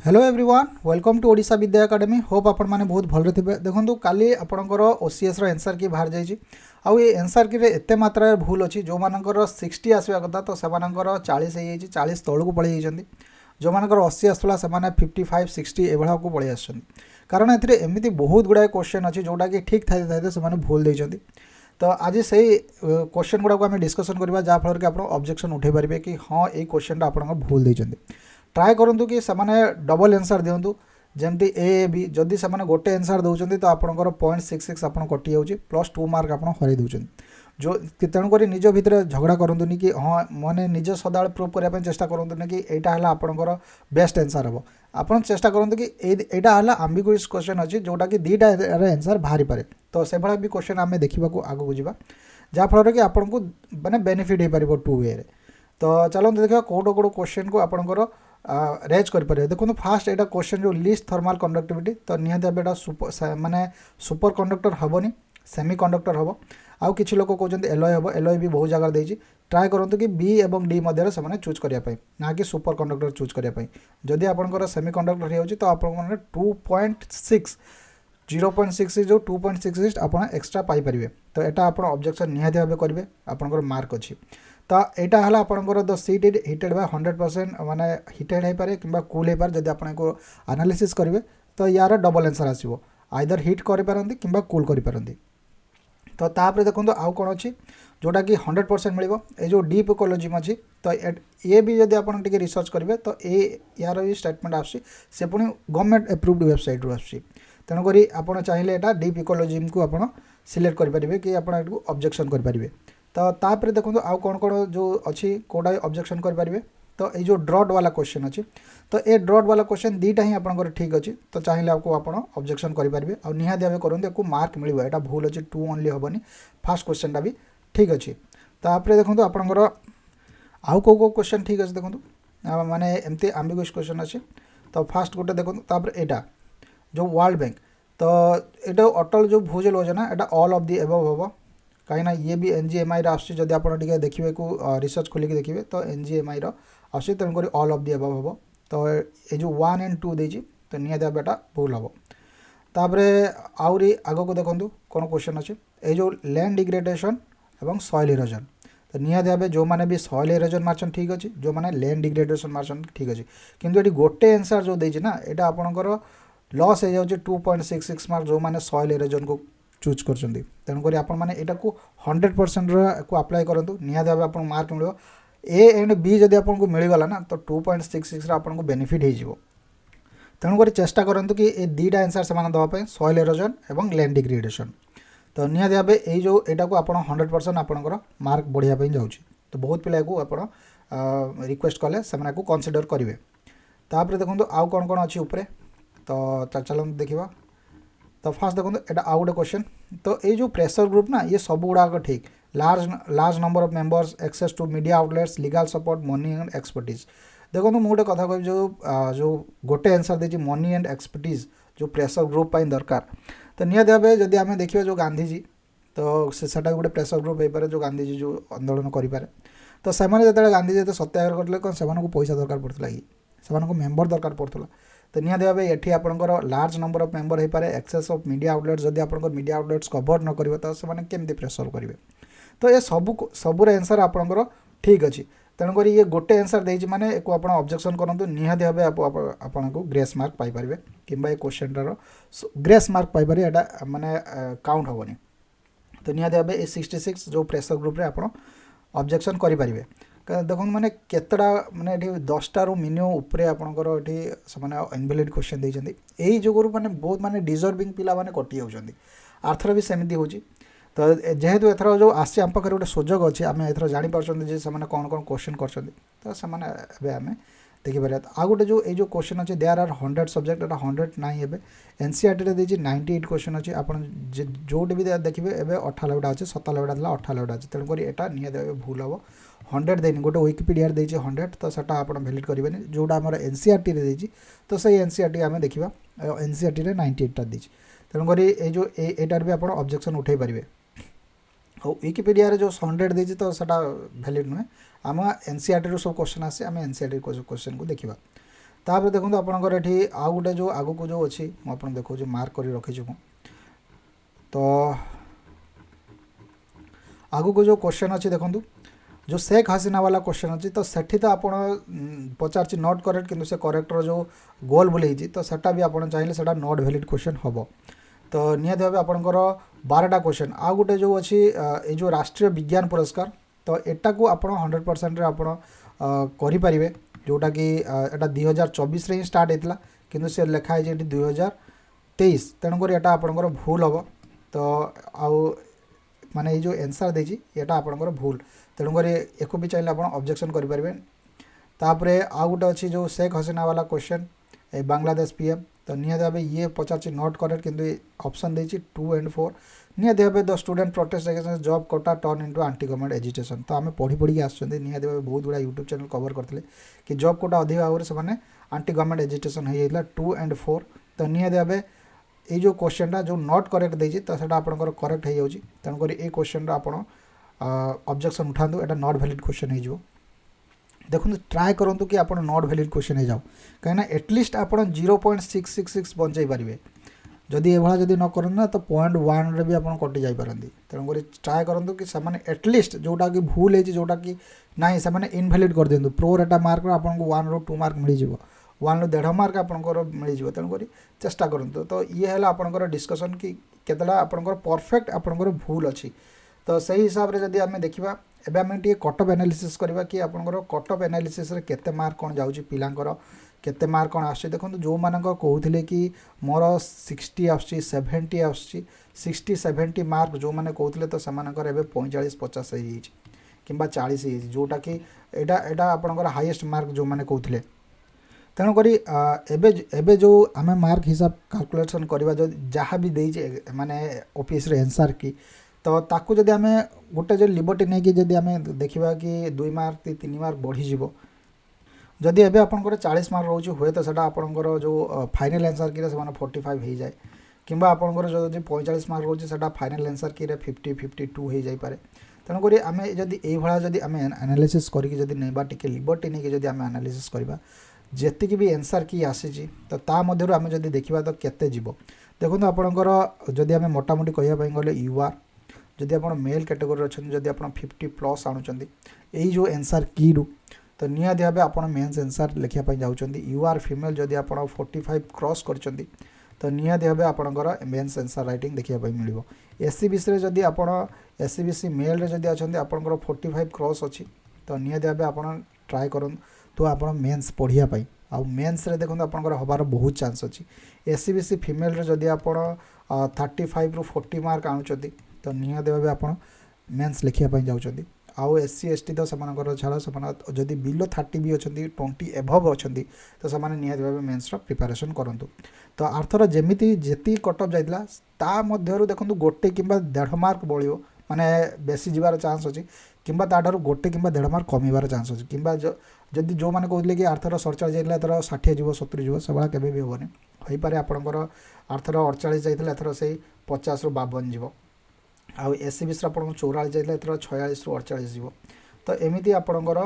Hello everyone welcome to Odisha Vidya academy hope आपण मैंने बहुत भल थे देखो काली आपणकर ओसीएस एनसर की बाहर जाइए आउ ये एनसर की एत मात्रा भूल अच्छी जो मानकर 60 आसवा कथा तो से 40 हो 40 तौक पलि जो मानकर 80 आसूला से 55 60 एभा को पलि आस कारण एमती बहुत गुड़ाए क्वेश्चन अच्छी जोटा कि ठीक था से भूल देते तो आज से क्वेश्चन गुड़ाक आम डिस्कसन करवा जहाँफल कि आप ऑब्जेक्शन उठे पारे कि हाँ ये क्वेश्चन आप भूल देते ट्राए करूँ कि सेमाने डबल आंसर दिंतु जमती ए बी जदि से गोटे आंसर दौरान तो आपंकर 0.66 आप कटि जाऊँगी +2 मार्क आप हर दूसरी जो तेणुक निज भितर झगड़ा करूँ कि हाँ मैंने निज सदा प्रूव करने चेष्टा करूँ कि यहाँ है आपंकर बेस्ट आंसर हम आप चेष्टा करूँ कि यहाँ है आम्बिगुइस क्वेश्चन अच्छी जोटा कि दुईटा आंसर बाहरी पारे तो से भाया भी क्वेश्चन आम देखा आगू जावा जहाँफल कि आपन को मैंने बेनिफिट हो पार 2 वे तो चलते देखा कौट कौट क्वेश्चन को आपंकर रेज करें देखो फास्ट यहाँ क्वेश्चन जो लिस्ट थर्माल कंडक्टिविटी तो निहत भाव सुपर माने सुपर कंडक्टर हेनी सेमी कंडक्टर हम आउ कि लोग कहते एलॉय हम एलॉय भी बहुत जगह देती ट्राए करूँ कि बी और डी मध्य से चूज करने ना कि सुपर कंडक्टर चूज करने जदि आपंकर सेमी कंडक्टर हो तो आप 2.6 0.6 जो 2.66 आप एक्सट्रा पाइपर तो यहाँ आप ऑब्जेक्शन निहत भाव करेंगे आपंकर मार्क अच्छी तो यहाँ है आपंकर the seat is heated by 100% माने हिटेड हो पारे कि कूल हो पारे जब आपको एनालिसिस करेंगे तो यार डबल आंसर आसो आइदर हिट करें कि कूल करें तो तापर देखो आउ कौन अच्छी जोटा कि 100% मिल ये जो डीप इकोलॉजी अच्छी तो ये भी जब आप रिसर्च करेंगे तो यार भी स्टेटमेंट आसी पुणी गवर्नमेंट एप्रूव्ड वेबसाइट रू आसी तेणुक आप चाहिए यहाँ डीप इकोलॉजी को आप सिलेक्ट करेंगे कि आप ऑब्जेक्शन करेंगे तो तापर देखो आउ कौन कौन जो अच्छी कौटा ऑब्जेक्शन करेंगे तो ये जो ड्रॉट वाला क्वेश्चन अच्छी तो ये ड्रॉट वाला क्वेश्चन दुईटा ही आपंकर ठीक अच्छी तो चाहिए आपको आप ऑब्जेक्शन करेंगे और निहाती भाव करूँ आपको मार्क मिल यहाँ भूल अच्छी 2 ओनली हेनी फास्ट क्वेश्चनटा भी ठीक अच्छी तापर देखो आपंकर आउ कौ क्वेश्चन ठीक अच्छे देखो माने एमती आम्बिगुइस क्वेश्चन अच्छी तो फास्ट गोटे देखो तापर यहाँ जो वर्ल्ड बैंक तो ये अटल जो भूजल योजना यहाँ ऑल ऑफ दी एबव हम कहीं ये भी एनजीएमआई आसुच्छी जब आप देखिए को रिसर्च खोलिक देखिए तो एनजीएमआई आस तेणुक ऑल ऑफ दी एबव हम तो ये जो 1 और 2 देती तो निहत भाव भूल हम तापर आहरी आग को देखूँ कौन क्वेश्चन अच्छे ये जो लैंड डिग्रेडेशन एवं सॉइल इरोजन तो निहत भाव जो मैंने भी सॉइल इरोजन मार्चन ठीक अच्छे जो मैंने लैंड डिग्रेडेशन मार्चन ठीक अच्छे किंतु ये गोटे आंसर जो देती ना यहाँ आपंकर लॉस हो जाए 2.66 मार्क जो मैंने सॉइल इरोजन को चूज कर तेणुक आपटा को 100% को अप्लाई करूँ निहत भाव आप मार्क मिल ए एंड बी जब आपको मिलगला ना तो 2.66 आपको बेनिफिट हो तेणुक चेष्टा करूँ कि ये दुईटा आंसर से देवाई सॉइल इरोजन और लैंड डिग्रेडेशन तो निहत भाव ये जो यहाँ को आप 100% आपंकर मार्क बढ़िया जाऊँ तो बहुत पिला को आप रिक्वेस्ट कले से कनसीडर करेंगे तापर देखो आउ कौन कौन अच्छी उपरे तो चलो देखा तो फास्ट देखो यहाँ आउ गोटे क्वेश्चन तो ये जो प्रेशर ग्रुप ना ये सब गुड़ाक ठीक large number of members access to media outlets legal support money and expertise देखो मुझे गोटे कथा कह जो गोटे आंसर देती मनी एंड एक्सपर्टीज जो प्रेशर ग्रुप दरकार तो निहत भाव जब आम देखिए जो गांधीजी तो सेटा गोटे प्रेशर ग्रुप हो पारे जो गांधीजी जो आंदोलन करें तो से जो गांधीजी सत्याग्रह करते कौन से पैसा दरकार पड़ता कि से मेम्बर दरकार पड़ता तो निहत भाव ये आपंकर लार्ज नंबर ऑफ मेंबर हो पारे एक्सेस ऑफ मीडिया आउटलेट्स जब आप मीडिया आउटलेट्स कवर न करेंगे तो से प्रेशर करेंगे तो ये सबूर आंसर आपंकर ठीक अच्छी तेणुक ये गोटे आंसर देती माने एक आप ऑब्जेक्शन करूँ निहत भाव आपको ग्रेस मार्क पाइपर कि क्वेश्चन ग्रेस मार्क पाइपर यहाँ माने काउंट हेनी तो निहत भाव ये 66 जो प्रेशर ग्रुप रे आप ऑब्जेक्शन करेंगे देखो मैंने केतटा माने 10टार मिनिमम उपरे आपंकर ये इनवैलिड क्वेश्चन देते यही जुगुरु माने बहुत माने डिजर्विंग पिला माने कटि जाउछन्ती आर्थर भी सेमती होची तो जेहेतु एथर जो आसी आम पाखे गोटे सुजोग अच्छे आम एथर जापर से कौन कौन क्वेश्चन कर तो से आम देखिपर आ गोटे जो ये जो क्वेश्चन अच्छे देयर आर 100 सब्जेक्ट एटा 100 ना एवं एनसीईआरटी रे देछि 98 क्वेश्चन अच्छे आप जोटे भी देखिए एवं 98टा अच्छे 97टा था 98टा अच्छे तेणुक यहाँ निहत भूल हम 100 देनी गोटे विकिपीडिया देछि 100 तो सेटा आप वैलिड करेंगे जोटा आम एनसीईआरटी रे देछि तो सही एनसीईआरटी आम देखा एनसीईआरटी रे 98टा देछि तेणुक ये जो एटार भी आप ऑब्जेक्शन उठे पारे और विकिपीडिया रे जो 100 देछि तो सेटा वैलिड नुहे आम एनसीईआरटी रो सब क्वेश्चन आसे आम एनसीईआरटी क्वेश्चन को देखा तापर देखो आपंकर ये आउ गोटे जो आगु को जो अच्छी मुझे देखा मार्क कर रखी तो आगु को जो क्वेश्चन अच्छी देखो जो शेख हसीना वाला क्वेश्चन अच्छी तो सेठी तो आप पचार नॉट करेक्ट किंतु से करेक्टर जो गोल बुले तो सेटा भी आप चाहिए से नॉट वैलिड क्वेश्चन हम तो निहत भाव आपंकर 12टा क्वेश्चन आउ गोटे जो अच्छी ये जो राष्ट्रीय विज्ञान पुरस्कार तो एटा को आप 100% करें जोटा कि एटा 2024 ही स्टार्ट होता किंतु से लिखाई 2023 तेणुक यहाँ आपंकर भूल हम तो आउ माने ये जो आंसर देजी यहाँ आपंकर भूल तेणुक एक भी चाहिए आप ऑब्जेक्शन करें तापर आउ गोटे अच्छी जो शेख हसीना वाला क्वेश्चन बांग्लादेश पीएम तो निहत भाव ये पचार नॉट करेक्ट किंतु ऑप्शन देती 2 and 4 निहत भाव the student protest against job quota turn into anti government education तो आम पढ़ी पढ़ी आसुँच निहत भाव बहुत गुड़ा यूट्यूब चैनल कवर करते कि जॉब कोटा अधिक भाव में से आंटी गवर्नमेंट एजुकेशन होता 2 and 4 तो निहत भाव ये जो क्वेश्चनटा जो नॉट करेक्ट देती तो सेटा आपंकर करेक्ट हो जाए तेणुक ये क्वेश्चन आप ऑब्जेक्शन उठातु यहाँ नॉट वैलिड क्वेश्चन हो देखो ट्राए करूँ कि आप नॉट वैलिड क्वेश्चन हो जाओ कहीं एटलिस्ट आप 0.666 बचाई पारे जदि ये जब न करना तो 0.1 भी आप कटि जापारती तेणुक ट्राए करूँ कि एटलिस्ट जोटा कि भूल है जोटा कि ना से इनवैलिड कर दिखाँ प्रोर एटा मार्क आपको 1 ରୁ 2 मार्क मिल जाए 1 ରୁ 1.5 मार्क आपंकर मिल जाए तेणुक चेष्टा करूँ तो ये है आपंकर डिस्कसन कि केतला आपंकर परफेक्ट आपंकर भूल अच्छी तो सही हिसाब से जदि आम देखा एबे आम टे कटअप एनालिसिस करवा कि आपंकर कटअप एनालिसिस रे केते मार्क कौन जाऊँगी पिलांकर केते मार्क कौन आसुच्छी देखो जो मान कहते कि मोर 60 आसुच्छी 70 आसुच्छी 60-70 मार्क जो मैंने कहते तो सेमानकर एबे 45-50 कि 40 जोटा कि एटा आपंकर हाईएस्ट मार्क जो मैंने कहते तेणुक एबे जो आम मार्क हिसाब कैलकुलेशन करवा जो जहाँ भी देजे माने ऑफिस रे आंसर की तो ताकू जदि आम गोटे जो लिबर्टी नहीं कि जदि आम देखा कि 2 मार्क 3 मार्क बढ़ीज जदि एबे आपंकर 40 मार्क रोचे हुए तो सेटा आपंकर जो फाइनल आंसर की 45 हो जाए कि आपंकर जो 45 मार्क रोचे सेटा फाइनल आंसर की 50-52 हो जाए तेणुक आम जदि ये जदि आम एनालिसिस करके जदि नहीं टिके लिबर्टी नहीं कि आम एनालिसिस करवा जेतिकी भी आंसर की आसी तो ता मध्यरु आम जदि देखा तो केते जीवो देखो आपंकर जदि आम मोटामोटी कहवाई गले यूआर जदि आप मेल कैटेगोरी अच्छा जदि आप 50+ आणुंट यही जो आंसर की रू तो निहाती भाव आप मेन्स आंसर लिखापी जाऊँच यूआर फीमेल जदि आप 45 क्रॉस कर तो निहाती भाव आपंकर मेन्स आंसर राइटिंग देखापी मिल एससीबीसी रे जदि आप एससीबीसी मेल रे जदि अच्छा आपंकर 45 क्रॉस अच्छी तो निहाती भाव आप ट्राए करूँ तो आप मेन्स पढ़ापी आउ मेन्स रे देखो आपंकर हबार बहुत चांस अच्छी एससीबीसी फीमेल रे जदि आप 35 ରୁ 40 मार्क आणुंट तो निहाती भाव आप मेन्स लिखापी जाऊँच आउ एससी एसटी तो सेमानकर छाड़ से जदि बिलो 30 भी अच्छा 20 एभव अच्छा तो से निहाती भाव मेन्सर प्रिपारेसन करूँ तो आर्थर जमी जी कटअप जाइला ता मध्यरु देखो गोटे कि 1.5 मार्क बढ़ो माने बेसी जीवार चांस अच्छी कि गोटे कि 1.5 मार्क कमिबार चांस अच्छी कि जदि जो मैंने कहते कि आर्थर 47 जाइला एथर 60 जीव 70 जीव से भाया केबे भी हेनी हो पारे आपंकर आर्थर 48 जाइला एथर से 50 ରୁ 52 जीव आउ एससीबीसी आप 44 जाइला एथर 46 ରୁ 48 जीव तो एमती आपंकर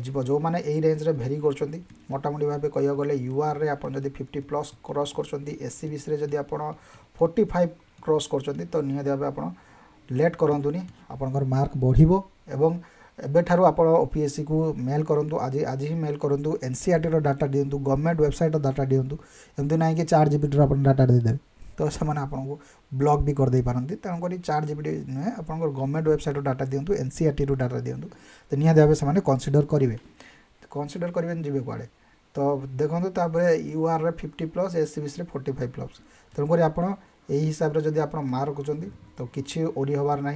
जीव जो मैंने यही रेंज रे भेरी कर मोटामोटी भाव कह गले यूआर रे आप जदि 50+ क्रॉस कर एससीबीसी रे जदि आप 45 क्रॉस कर तो निहाती भाव आप लेट करंतुनी आपंकर मार्क बढ़िबो एवं एबेठारु आप ओपीएससी को मेल करूँ आज ही मेल करूँ एनसीईआरटी डाटा दिंतु गवर्नमेंट वेबसाइट डाटा दिंतु एमती ना कि ChatGPT आप डाटा देदेवे तो से आपको ब्लॉक भी करदे पारती तेणुक ChatGPT नुहे आप गवर्नमेंट वेबसाइट डाटा दिंतु एनसीईआरटी डाटा दिंतु तो निहाती भाव से कनसीडर करेंगे जी कुआड़े तो देखो तापर यूआर रे 50+ एससीबीसी रे 45+ तेणुक आप यही हिसाब से जब आप मार्क रखुच्च तो किसी ओरी हबार ना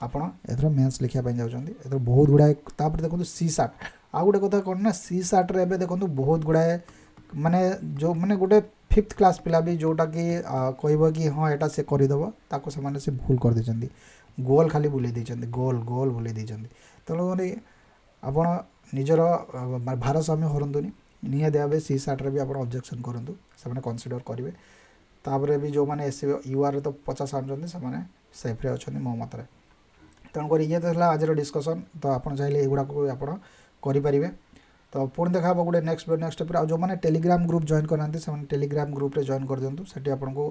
आपड़ एथर मेन्स लिखापी जाऊँच एथर बहुत गुड़ाए तापर देखो CSAT आउ गोटे कथा कौन ना CSAT रे एबे देखो बहुत गुड़ाए माने जो माने गोटे 5th क्लास पिला भी जोटा कि कहब कि हाँ यहाँ से करदेव ताको से भूल कर देछंती गोल खाली बुले देछंती गोल गोल बुले देछंती तेणु आपण निजर भारसाम्य हरंतुनी निहाती भाव CSAT रे भी आप ऑब्जेक्शन करूँ से कनसीडर करेंगे तापर भी जो मैंने यूआर तो 50 आणुंट से सेफ्रे अच्छा मो मत तेणुक ये तो आज डिस्कसन तो आप चाहिए युवा को आप करें तो पुणी देखा गोटे नेक्स्ट टॉपिक जो मैंने टेलीग्राम ग्रुप जॉइन करना से टेलीग्राम ग्रुप रे जॉइन कर दिंतु से आपको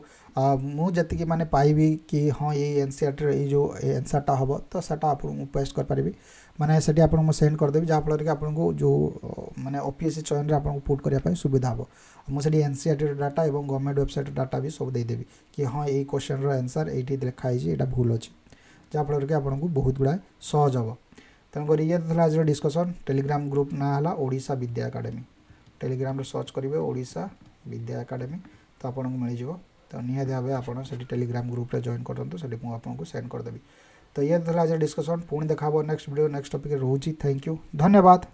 मुझे मैंने पाइबी कि हाँ ये एनसीईआरटी ये जो एनसरटा हम तो सेटा आपको पेस्ट कर माने से आपको सेंड करदेवी जहाँफल कि आपको जो माने ओपीएससी चयन में आपको पुट करने सुविधा हम मुझे एनसीईआरटी डाटा और गवर्नमेंट वेबसाइट डाटा भी सब देदेवी कि हाँ ये क्वेश्चन आंसर ये लिखाई यहाँ भूल अच्छी जहाँफल कि आपको बहुत गुड़ाए सहज हम तेणुक ये आज डिस्कसन टेलीग्राम ग्रुप ना है ओडिशा विद्या एकाडेमी टेलीग्राम रे सर्च करेंगे ओडिशा विद्या एकाडेमी तो आपको मिल तो निहाती भाव आप टेलीग्राम ग्रुप रे जॉइन करूँ से आपको सेंड करदेवी तो ये आज डिस्कसन पुणी देखा नेक्स्ट वीडियो नेक्स्ट टॉपिक रोची थैंक यू धन्यवाद।